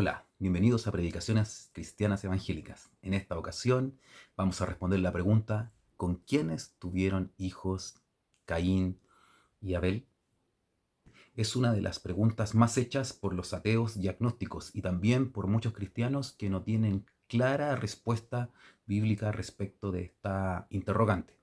Hola, bienvenidos a Predicaciones Cristianas Evangélicas. En esta ocasión vamos a responder la pregunta: ¿con quiénes tuvieron hijos Caín y Abel? Es una de las preguntas más hechas por los ateos y agnósticos y también por muchos cristianos que no tienen clara respuesta bíblica respecto de esta interrogante.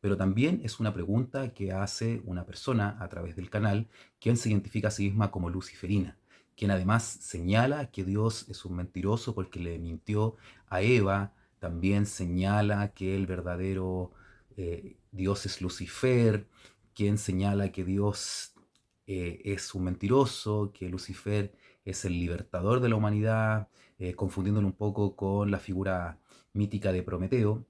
Pero también es una pregunta que hace una persona a través del canal, quien se identifica a sí misma como luciferina, quien además señala que Dios es un mentiroso porque le mintió a Eva. También señala que el verdadero Dios es Lucifer, quien señala que Dios es un mentiroso, que Lucifer es el libertador de la humanidad, confundiéndolo un poco con la figura mítica de Prometeo.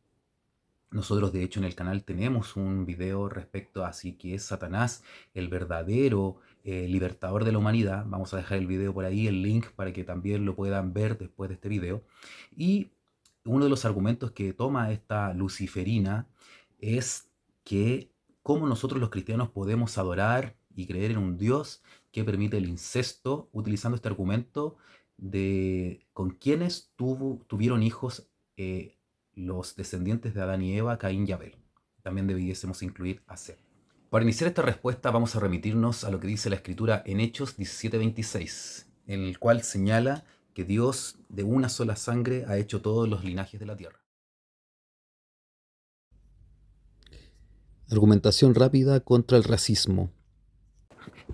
Nosotros de hecho en el canal tenemos un video respecto a si que es Satanás el verdadero libertador de la humanidad. Vamos a dejar el video por ahí, el link, para que también lo puedan ver después de este video. Y uno de los argumentos que toma esta luciferina es que cómo nosotros los cristianos podemos adorar y creer en un Dios que permite el incesto, utilizando este argumento de con quienes tuvieron hijos los descendientes de Adán y Eva, Caín y Abel. También debiésemos incluir a Seth. Para iniciar esta respuesta vamos a remitirnos a lo que dice la Escritura en Hechos 17:26, en el cual señala que Dios de una sola sangre ha hecho todos los linajes de la tierra. Argumentación rápida contra el racismo.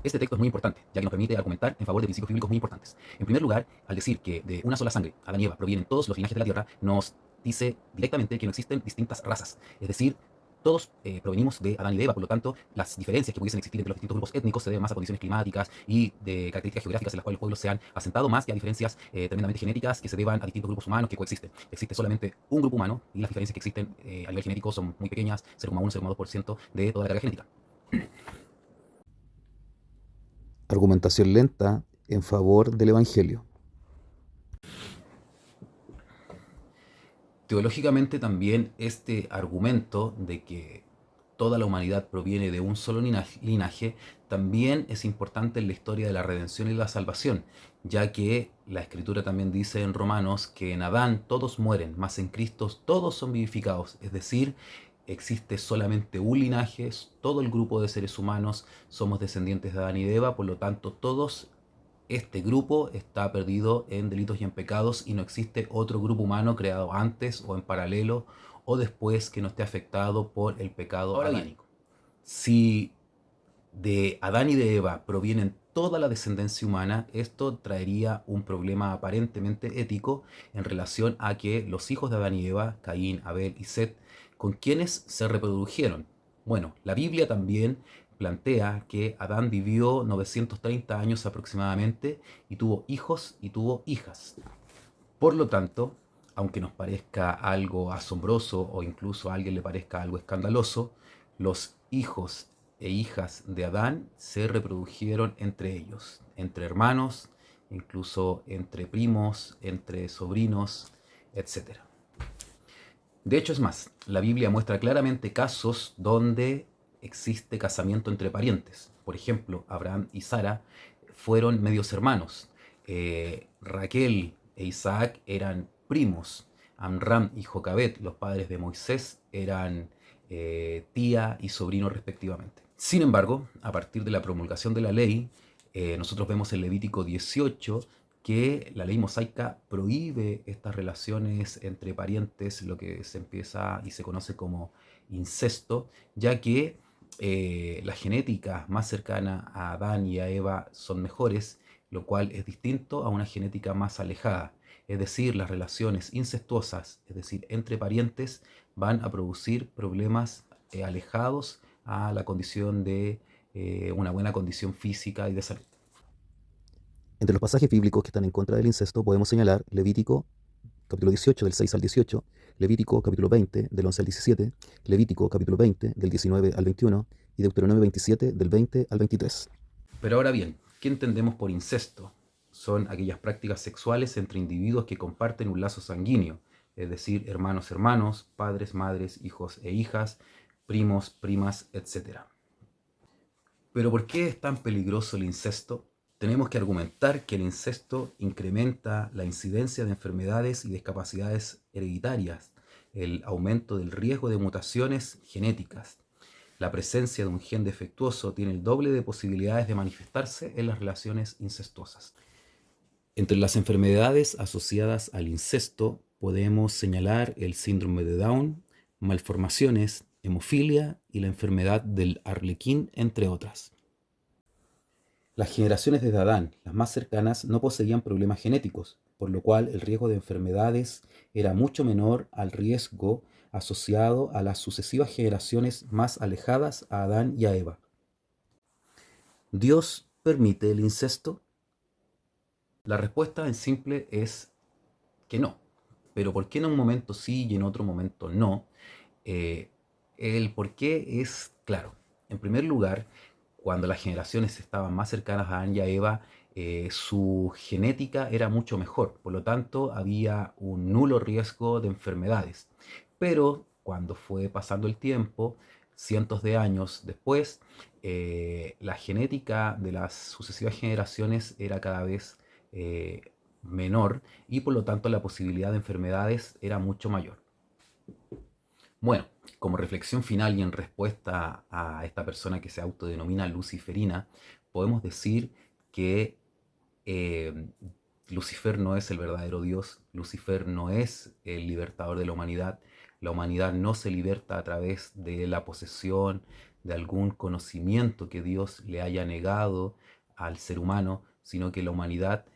Este texto es muy importante, ya que nos permite argumentar en favor de principios bíblicos muy importantes. En primer lugar, al decir que de una sola sangre, Adán y Eva, provienen todos los linajes de la tierra, nos dice directamente que no existen distintas razas. Es decir, todos provenimos de Adán y de Eva, por lo tanto, las diferencias que pudiesen existir entre los distintos grupos étnicos se deben más a condiciones climáticas y de características geográficas en las cuales los pueblos se han asentado, más que a diferencias tremendamente genéticas que se deban a distintos grupos humanos que coexisten. Existe solamente un grupo humano y las diferencias que existen a nivel genético son muy pequeñas, 0,1, 0,2% de toda la carga genética. Argumentación lenta en favor del Evangelio. Teológicamente también este argumento de que toda la humanidad proviene de un solo linaje también es importante en la historia de la redención y la salvación, ya que la Escritura también dice en Romanos que en Adán todos mueren, mas en Cristo todos son vivificados, es decir, existe solamente un linaje, todo el grupo de seres humanos somos descendientes de Adán y de Eva, por lo tanto todos este grupo está perdido en delitos y en pecados y no existe otro grupo humano creado antes o en paralelo o después que no esté afectado por el pecado adánico. Si de Adán y de Eva provienen toda la descendencia humana, esto traería un problema aparentemente ético en relación a que los hijos de Adán y Eva, Caín, Abel y Set, con quienes se reprodujeron. Bueno, la Biblia también plantea que Adán vivió 930 años aproximadamente y tuvo hijos y tuvo hijas. Por lo tanto, aunque nos parezca algo asombroso o incluso a alguien le parezca algo escandaloso, los hijos e hijas de Adán se reprodujeron entre ellos, entre hermanos, incluso entre primos, entre sobrinos, etc. De hecho, es más, la Biblia muestra claramente casos donde existe casamiento entre parientes. Por ejemplo, Abraham y Sara fueron medios hermanos. Raquel e Isaac eran primos. Amram y Jocabet, los padres de Moisés, eran tía y sobrino respectivamente. Sin embargo, a partir de la promulgación de la ley, nosotros vemos en Levítico 18 que la ley mosaica prohíbe estas relaciones entre parientes, lo que se empieza y se conoce como incesto, ya que la genética más cercana a Adán y a Eva son mejores, lo cual es distinto a una genética más alejada. Es decir, las relaciones incestuosas, es decir, entre parientes, van a producir problemas alejados a la condición de una buena condición física y de salud. Entre los pasajes bíblicos que están en contra del incesto podemos señalar Levítico capítulo 18 del 6 al 18, Levítico capítulo 20 del 11 al 17, Levítico capítulo 20 del 19 al 21 y Deuteronomio 27 del 20 al 23. Pero ahora bien, ¿qué entendemos por incesto? Son aquellas prácticas sexuales entre individuos que comparten un lazo sanguíneo, es decir, hermanos, hermanos, padres, madres, hijos e hijas, primos, primas, etc. Pero ¿por qué es tan peligroso el incesto? tenemos que argumentar que el incesto incrementa la incidencia de enfermedades y discapacidades hereditarias, el aumento del riesgo de mutaciones genéticas. La presencia de un gen defectuoso tiene el doble de posibilidades de manifestarse en las relaciones incestuosas. Entre las enfermedades asociadas al incesto podemos señalar el síndrome de Down, malformaciones, hemofilia y la enfermedad del Arlequín, entre otras. Las generaciones desde Adán, las más cercanas, no poseían problemas genéticos, por lo cual el riesgo de enfermedades era mucho menor al riesgo asociado a las sucesivas generaciones más alejadas a Adán y a Eva. ¿Dios permite el incesto? La respuesta en simple es que no. Pero ¿por qué en un momento sí y en otro momento no? Eh, el por qué es claro. En primer lugar, cuando las generaciones estaban más cercanas a Adán y a Eva, su genética era mucho mejor. Por lo tanto, había un nulo riesgo de enfermedades. Pero cuando fue pasando el tiempo, cientos de años después, la genética de las sucesivas generaciones era cada vez menor y por lo tanto la posibilidad de enfermedades era mucho mayor. Bueno, como reflexión final y en respuesta a esta persona que se autodenomina luciferina, podemos decir que eh, Lucifer no es el verdadero Dios, Lucifer no es el libertador de la humanidad no se liberta a través de la posesión de algún conocimiento que Dios le haya negado al ser humano, sino que la humanidad,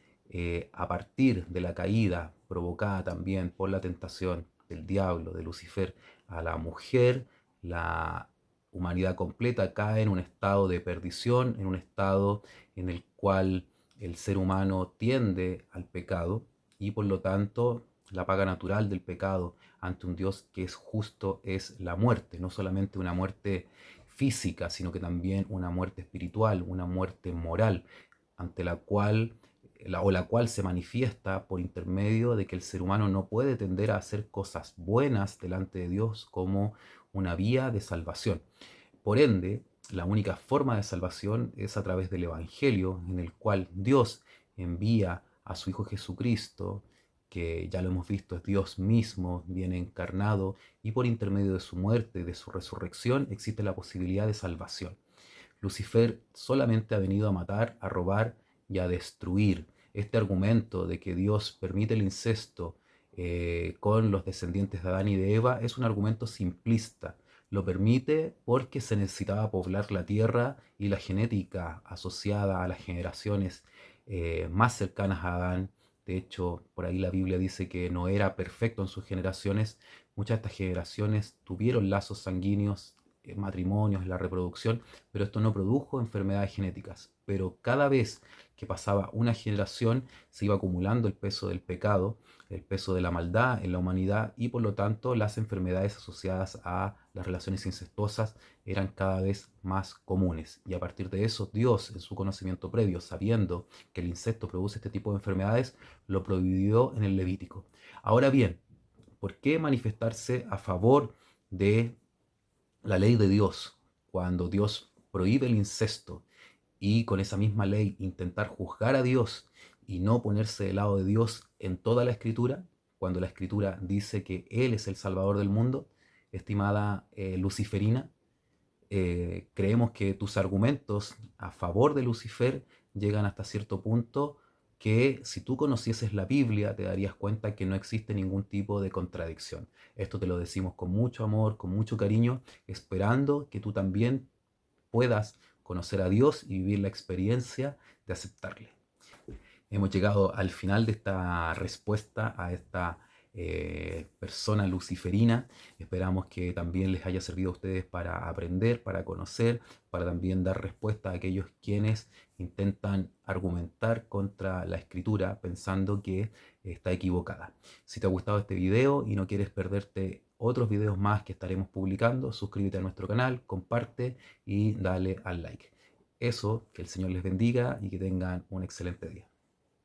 a partir de la caída provocada también por la tentación del diablo, de Lucifer, a la mujer, la humanidad completa cae en un estado de perdición, en un estado en el cual el ser humano tiende al pecado y por lo tanto la paga natural del pecado ante un Dios que es justo es la muerte, no solamente una muerte física, sino que también una muerte espiritual, una muerte moral, ante la cual la cual se manifiesta por intermedio de que el ser humano no puede tender a hacer cosas buenas delante de Dios como una vía de salvación. Por ende, la única forma de salvación es a través del Evangelio, en el cual Dios envía a su Hijo Jesucristo, que ya lo hemos visto, es Dios mismo, viene encarnado, y por intermedio de su muerte y de su resurrección existe la posibilidad de salvación. Lucifer solamente ha venido a matar, a robar y a destruir. Este argumento de que Dios permite el incesto con los descendientes de Adán y de Eva es un argumento simplista. Lo permite porque se necesitaba poblar la tierra y la genética asociada a las generaciones más cercanas a Adán. De hecho, por ahí la Biblia dice que no era perfecto en sus generaciones. Muchas de estas generaciones tuvieron lazos sanguíneos, matrimonios, la reproducción, pero esto no produjo enfermedades genéticas. Pero cada vez que pasaba una generación se iba acumulando el peso del pecado, el peso de la maldad en la humanidad y por lo tanto las enfermedades asociadas a las relaciones incestuosas eran cada vez más comunes. Y a partir de eso Dios, en su conocimiento previo, sabiendo que el incesto produce este tipo de enfermedades, lo prohibió en el Levítico. Ahora bien, ¿por qué manifestarse a favor de la ley de Dios cuando Dios prohíbe el incesto y con esa misma ley intentar juzgar a Dios y no ponerse del lado de Dios en toda la escritura, cuando la escritura dice que Él es el Salvador del mundo? Estimada Luciferina, creemos que tus argumentos a favor de Lucifer llegan hasta cierto punto que si tú conocieses la Biblia te darías cuenta que no existe ningún tipo de contradicción. Esto te lo decimos con mucho amor, con mucho cariño, esperando que tú también puedas conocer a Dios y vivir la experiencia de aceptarle. Hemos llegado al final de esta respuesta a esta persona luciferina. Esperamos que también les haya servido a ustedes para aprender, para conocer, para también dar respuesta a aquellos quienes intentan argumentar contra la escritura pensando que está equivocada. Si te ha gustado este video y no quieres perderte otros videos más que estaremos publicando, suscríbete a nuestro canal, comparte y dale al like. Eso, que el Señor les bendiga y que tengan un excelente día.